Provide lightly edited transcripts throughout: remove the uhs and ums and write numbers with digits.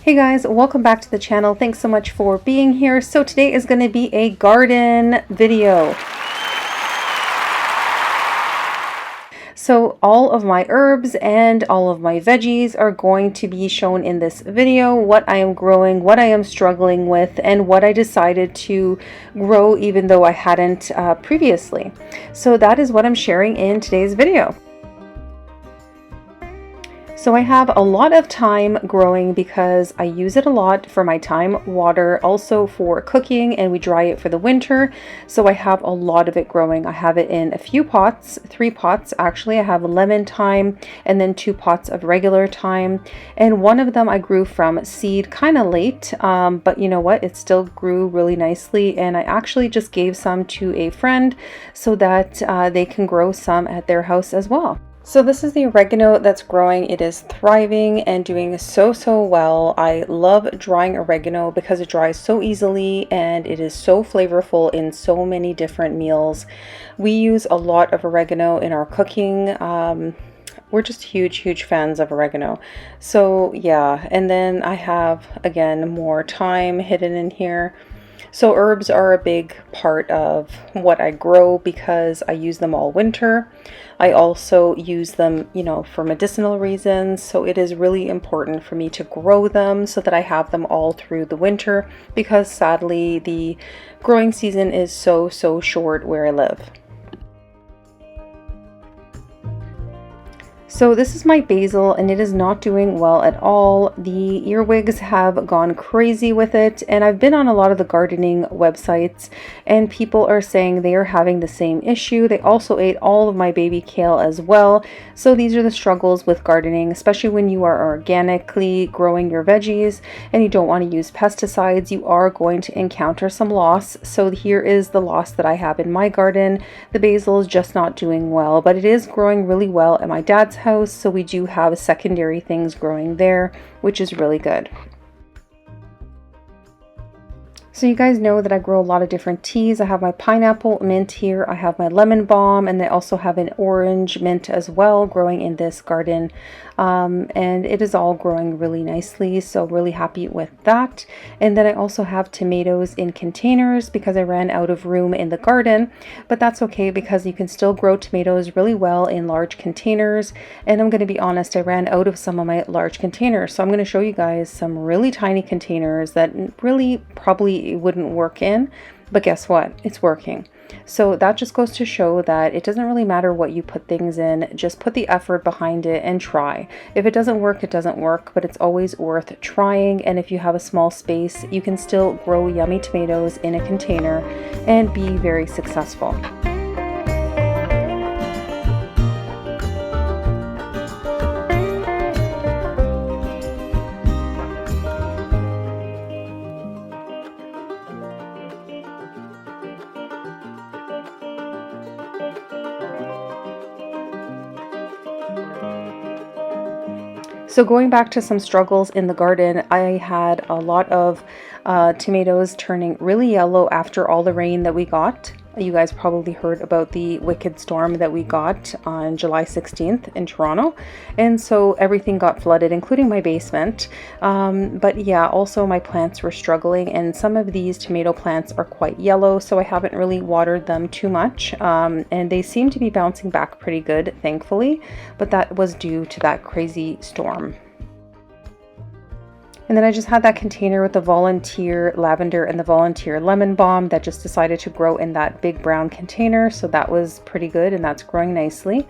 Hey guys, welcome back to the channel. Thanks so much for being here. So today is going to be a garden video. So all of my herbs and all of my veggies are going to be shown in this video. What I am growing, what I am struggling with, and what I decided to grow even though I hadn't previously. So that is what I'm sharing in today's video. So I have a lot of thyme growing because I use it a lot for my thyme water, also for cooking, and we dry it for the winter. So I have a lot of it growing. I have it in a few pots, 3 pots actually. I have lemon thyme and then 2 pots of regular thyme. And one of them I grew from seed kind of late, but you know what? It still grew really nicely. And I actually just gave some to a friend so that they can grow some at their house as well. So this is the oregano that's growing. It is thriving and doing so well. I love drying oregano because it dries so easily and it is so flavorful in so many different meals. We use a lot of oregano in our cooking. We're just huge fans of oregano. So yeah, and then I have again more thyme hidden in here. So herbs are a big part of what I grow because I use them all winter. I also use them, you know, for medicinal reasons. So it is really important for me to grow them so that I have them all through the winter because sadly the growing season is so short where I live. So this is my basil and it is not doing well at all. The earwigs have gone crazy with it, and I've been on a lot of the gardening websites and people are saying they are having the same issue. They also ate all of my baby kale as well. So these are the struggles with gardening, especially when you are organically growing your veggies and you don't want to use pesticides. You are going to encounter some loss. So here is the loss that I have in my garden. The basil is just not doing well, but it is growing really well at my dad's house, so we do have secondary things growing there, which is really good. So you guys know that I grow a lot of different teas. I have my pineapple mint here, I have my lemon balm, and I also have an orange mint as well growing in this garden. And it is all growing really nicely, so really happy with that. And then I also have tomatoes in containers because I ran out of room in the garden, but that's okay because you can still grow tomatoes really well in large containers. And I'm going to be honest, I ran out of some of my large containers, so I'm going to show you guys some really tiny containers that really probably wouldn't work in, but guess what? It's working. So that just goes to show that it doesn't really matter what you put things in, just put the effort behind it and try. If it doesn't work, it doesn't work, but it's always worth trying. And if you have a small space, you can still grow yummy tomatoes in a container and be very successful. So going back to some struggles in the garden, I had a lot of tomatoes turning really yellow after all the rain that we got. You guys probably heard about the wicked storm that we got on July 16th in Toronto. And so everything got flooded, including my basement. But yeah, also my plants were struggling, and some of these tomato plants are quite yellow, so I haven't really watered them too much. And they seem to be bouncing back pretty good, thankfully, but that was due to that crazy storm. And then I just had that container with the volunteer lavender and the volunteer lemon balm that just decided to grow in that big brown container. So that was pretty good and that's growing nicely.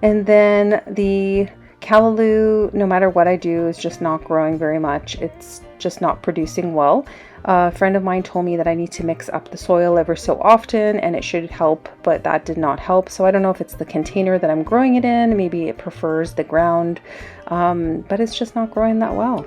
And then the callaloo, no matter what I do, is just not growing very much. It's just not producing well. A friend of mine told me that I need to mix up the soil ever so often and it should help, but that did not help. So I don't know if it's the container that I'm growing it in. Maybe it prefers the ground, but it's just not growing that well.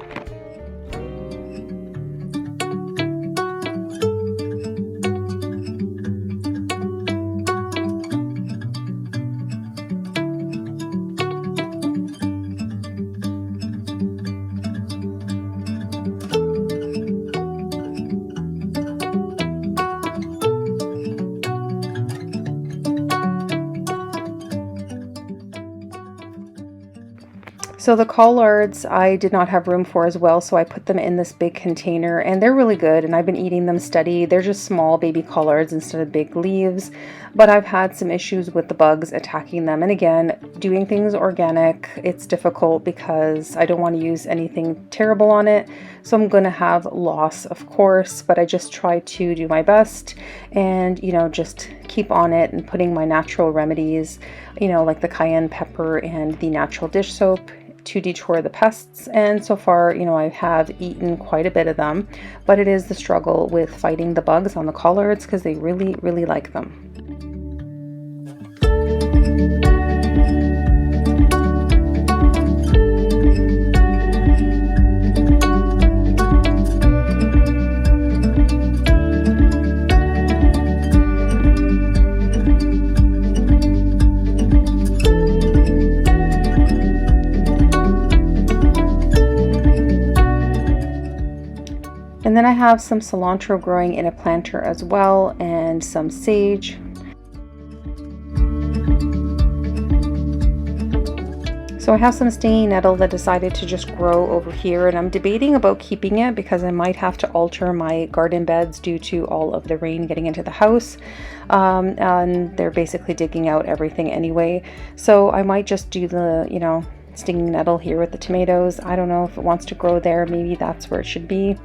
So the collards I did not have room for as well, so I put them in this big container, and they're really good, and I've been eating them steady. They're just small baby collards instead of big leaves, but I've had some issues with the bugs attacking them. And again, doing things organic, it's difficult because I don't want to use anything terrible on it, so I'm going to have loss, of course, but I just try to do my best and, you know, just keep on it and putting my natural remedies, you know, like the cayenne pepper and the natural dish soap to deter the pests. And so far, you know, I have eaten quite a bit of them, but it is the struggle with fighting the bugs on the collards because they really, really like them. And then I have some cilantro growing in a planter as well, and some sage. So I have some stinging nettle that decided to just grow over here, and I'm debating about keeping it because I might have to alter my garden beds due to all of the rain getting into the house. And they're basically digging out everything anyway. So I might just do the, you know, stinging nettle here with the tomatoes. I don't know if it wants to grow there. Maybe that's where it should be.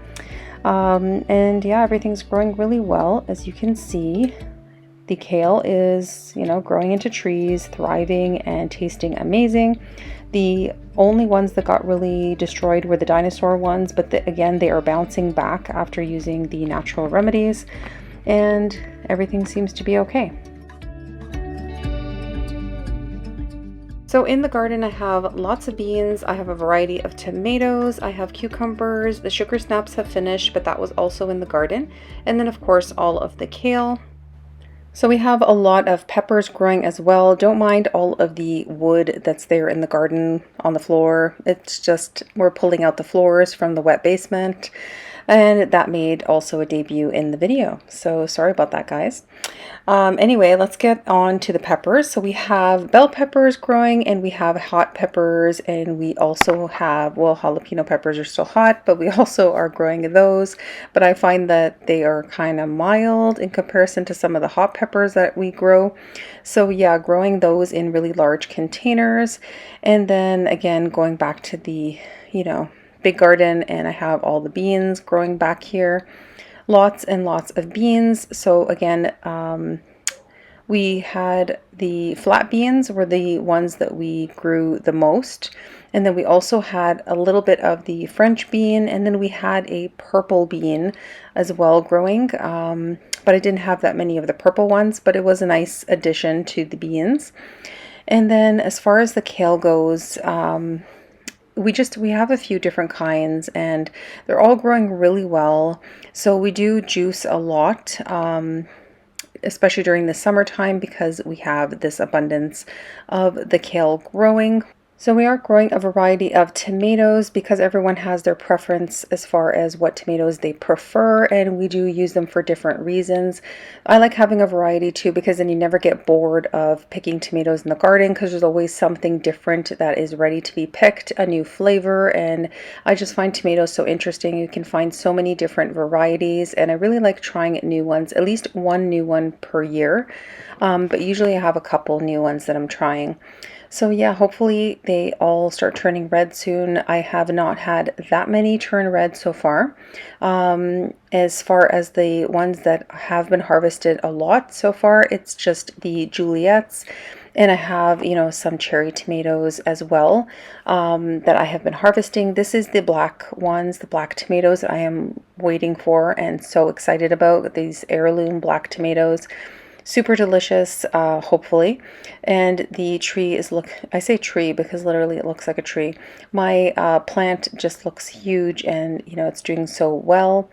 And yeah, everything's growing really well. As you can see, the kale is, you know, growing into trees, thriving and tasting amazing. The only ones that got really destroyed were the dinosaur ones, but again, they are bouncing back after using the natural remedies, and everything seems to be okay. So in the garden, I have lots of beans, I have a variety of tomatoes, I have cucumbers, the sugar snaps have finished, but that was also in the garden. And then of course, all of the kale. So we have a lot of peppers growing as well. Don't mind all of the wood that's there in the garden on the floor. It's just, we're pulling out the floors from the wet basement. And that made also a debut in the video. So sorry about that, guys. Anyway, let's get on to the peppers. So we have bell peppers growing, and we have hot peppers, and we also have, well, jalapeno peppers are still hot, but we also are growing those. But I find that they are kind of mild in comparison to some of the hot peppers that we grow. So yeah, growing those in really large containers. And then again, going back to the, you know, big garden, and I have all the beans growing back here. Lots and lots of beans. So again, we had the flat beans were the ones that we grew the most. And then we also had a little bit of the French bean, and then we had a purple bean as well growing. But I didn't have that many of the purple ones, but it was a nice addition to the beans. And then as far as the kale goes, we have a few different kinds, and they're all growing really well. So we do juice a lot, especially during the summertime, because we have this abundance of the kale growing. So we are growing a variety of tomatoes because everyone has their preference as far as what tomatoes they prefer, and we do use them for different reasons. I like having a variety too, because then you never get bored of picking tomatoes in the garden, because there's always something different that is ready to be picked, a new flavor. And I just find tomatoes so interesting. You can find so many different varieties, and I really like trying new ones, at least one new one per year. But usually I have a couple new ones that I'm trying. So yeah, hopefully they all start turning red soon. I have not had that many turn red so far. As far as the ones that have been harvested a lot so far, it's just the Juliets. And I have, you know, some cherry tomatoes as well that I have been harvesting. This is the black ones, the black tomatoes that I am waiting for and so excited about, these heirloom black tomatoes. Super delicious, hopefully. And the tree is, I say tree because literally it looks like a tree. My plant just looks huge, and you know, it's doing so well.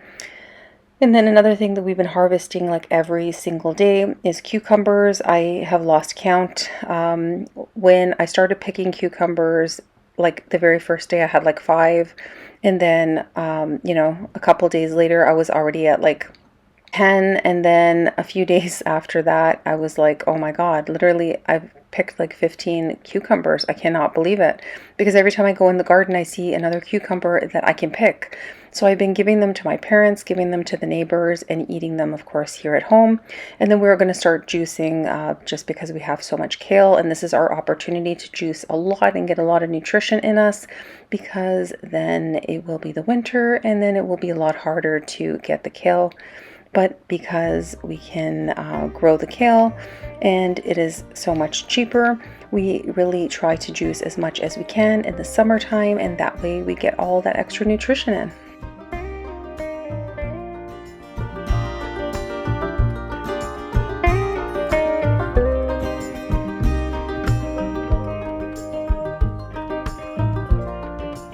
And then another thing that we've been harvesting like every single day is cucumbers. I have lost count. When I started picking cucumbers, like the very first day I had like 5, and then you know, a couple days later I was already at like 10, and then a few days after that I was like, oh my god, literally I've picked like 15 cucumbers. I cannot believe it, because every time I go in the garden, I see another cucumber that I can pick. So I've been giving them to my parents, giving them to the neighbors, and eating them, of course, here at home. And then we're going to start juicing just because we have so much kale. And this is our opportunity to juice a lot and get a lot of nutrition in us, because then it will be the winter and then it will be a lot harder to get the kale. But because we can grow the kale and it is so much cheaper, we really try to juice as much as we can in the summertime, and that way we get all that extra nutrition in.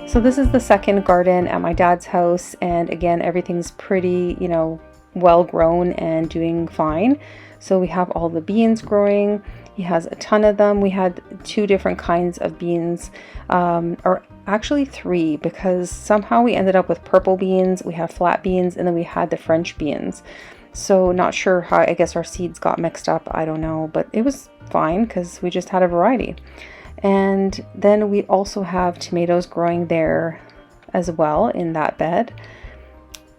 So this is the second garden at my dad's house, and again, everything's pretty, well grown and doing fine. So we have all the beans growing. He has a ton of them. We had 2 different kinds of beans, or actually 3, because somehow we ended up with purple beans, we have flat beans, and then we had the French beans. So not sure how, I guess our seeds got mixed up, I don't know, but it was fine because we just had a variety. And then we also have tomatoes growing there as well in that bed.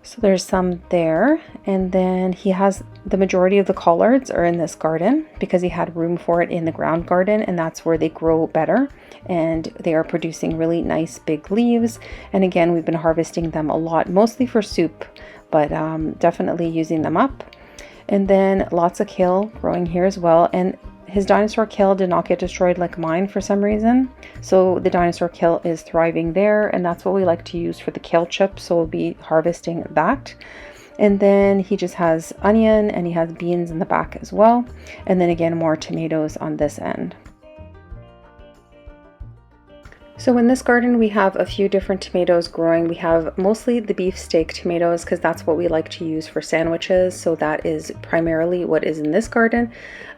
So there's some there. And then he has the majority of the collards are in this garden because he had room for it in the ground garden, and that's where they grow better. And they are producing really nice big leaves. And again, we've been harvesting them a lot, mostly for soup, but definitely using them up. And then lots of kale growing here as well. And his dinosaur kale did not get destroyed like mine for some reason. So the dinosaur kale is thriving there, and that's what we like to use for the kale chips. So we'll be harvesting that. And then he just has onion, and he has beans in the back as well. And then again, more tomatoes on this end. So in this garden, we have a few different tomatoes growing. We have mostly the beefsteak tomatoes because that's what we like to use for sandwiches. So that is primarily what is in this garden.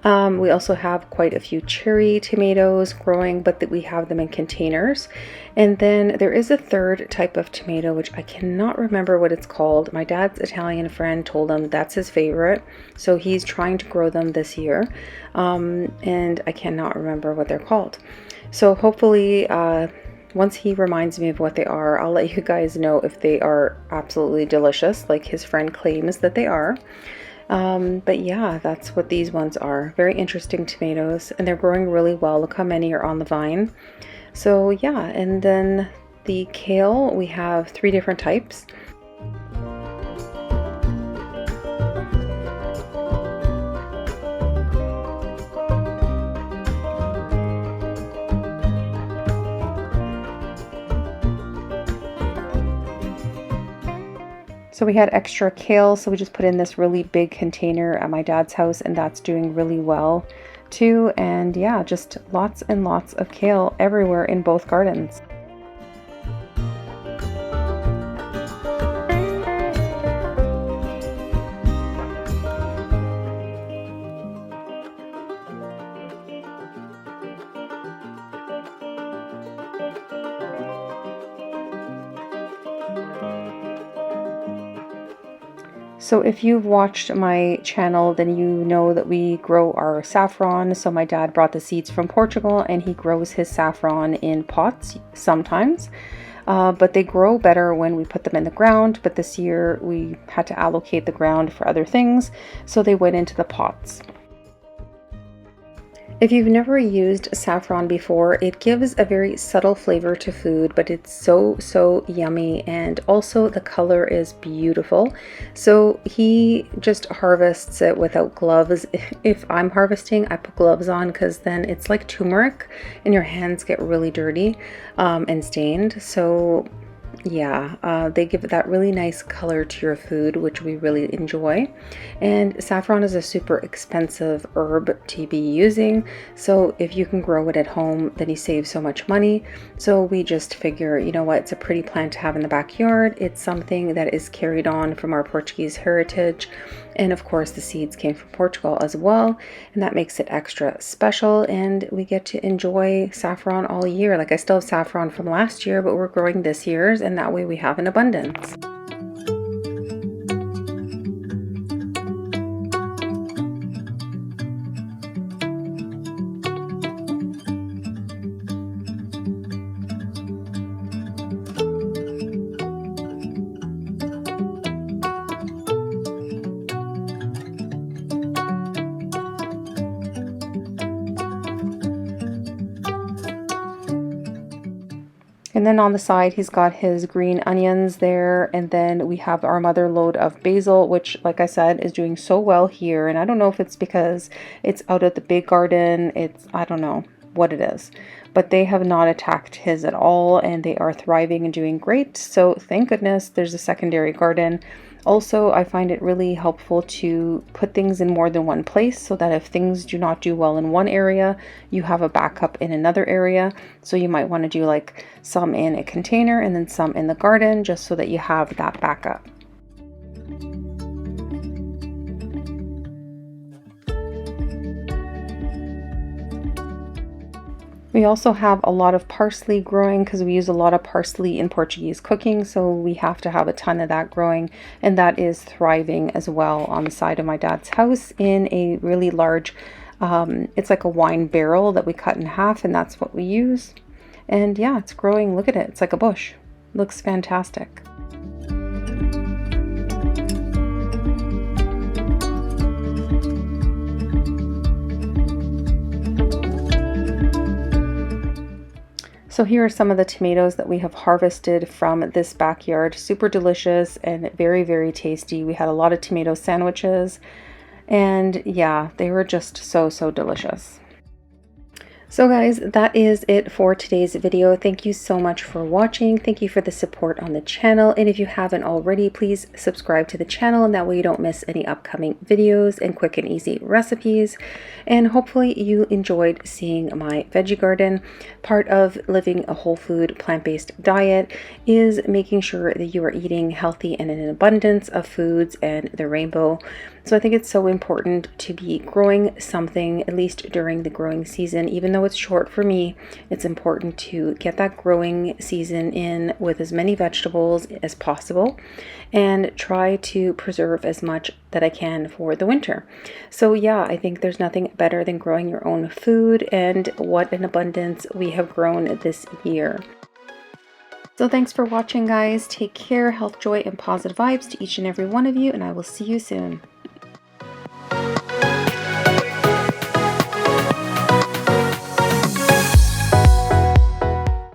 We also have quite a few cherry tomatoes growing, but we have them in containers. And then there is a third type of tomato, which I cannot remember what it's called. My dad's Italian friend told him that's his favorite. So he's trying to grow them this year. And I cannot remember what they're called. So hopefully, once he reminds me of what they are, I'll let you guys know if they are absolutely delicious, like his friend claims that they are. But yeah, that's what these ones are. Very interesting tomatoes, and they're growing really well. Look how many are on the vine. So yeah, and then the kale, we have 3 different types. So we had extra kale, so we just put in this really big container at my dad's house, and that's doing really well too. And yeah, just lots and lots of kale everywhere in both gardens. So if you've watched my channel, then you know that we grow our saffron. So my dad brought the seeds from Portugal, and he grows his saffron in pots sometimes. But they grow better when we put them in the ground. But this year we had to allocate the ground for other things, so they went into the pots. If you've never used saffron before, it gives a very subtle flavor to food, but it's so yummy, and also the color is beautiful. So he just harvests it without gloves. If I'm harvesting, I put gloves on because then it's like turmeric and your hands get really dirty and stained. So yeah, they give that really nice color to your food, which we really enjoy. And saffron is a super expensive herb to be using, so if you can grow it at home, then you save so much money. So we just figure, you know what, it's a pretty plant to have in the backyard. It's something that is carried on from our Portuguese heritage, and of course the seeds came from Portugal as well, and that makes it extra special. And we get to enjoy saffron all year. Like, I still have saffron from last year, but we're growing this year's, and that way we have an abundance. And then on the side, he's got his green onions there. And then we have our mother load of basil, which, like I said, is doing so well here. And I don't know if it's because it's out of the big garden. I don't know what it is, but they have not attacked his at all, and they are thriving and doing great. So thank goodness there's a secondary garden. Also, I find it really helpful to put things in more than one place so that if things do not do well in one area, you have a backup in another area. So you might want to do like some in a container and then some in the garden, just so that you have that backup. We also have a lot of parsley growing because we use a lot of parsley in Portuguese cooking, so we have to have a ton of that growing, and that is thriving as well on the side of my dad's house in a really large, it's like a wine barrel that we cut in half, and that's what we use. And yeah, it's growing. Look at it. It's like a bush. Looks fantastic. So here are some of the tomatoes that we have harvested from this backyard. Super delicious and very, very tasty. We had a lot of tomato sandwiches, and yeah, they were just so, so delicious. So guys, that is it for today's video. Thank you so much for watching. Thank you for the support on the channel. And if you haven't already, please subscribe to the channel, and that way you don't miss any upcoming videos and quick and easy recipes. And hopefully you enjoyed seeing my veggie garden. Part of living a whole food, plant-based diet is making sure that you are eating healthy and in an abundance of foods and the rainbow. So I think it's so important to be growing something, at least during the growing season. Even though it's short for me, it's important to get that growing season in with as many vegetables as possible and try to preserve as much that I can for the winter. So yeah, I think there's nothing better than growing your own food, and what an abundance we have grown this year. So thanks for watching, guys. Take care, health, joy, and positive vibes to each and every one of you, and I will see you soon.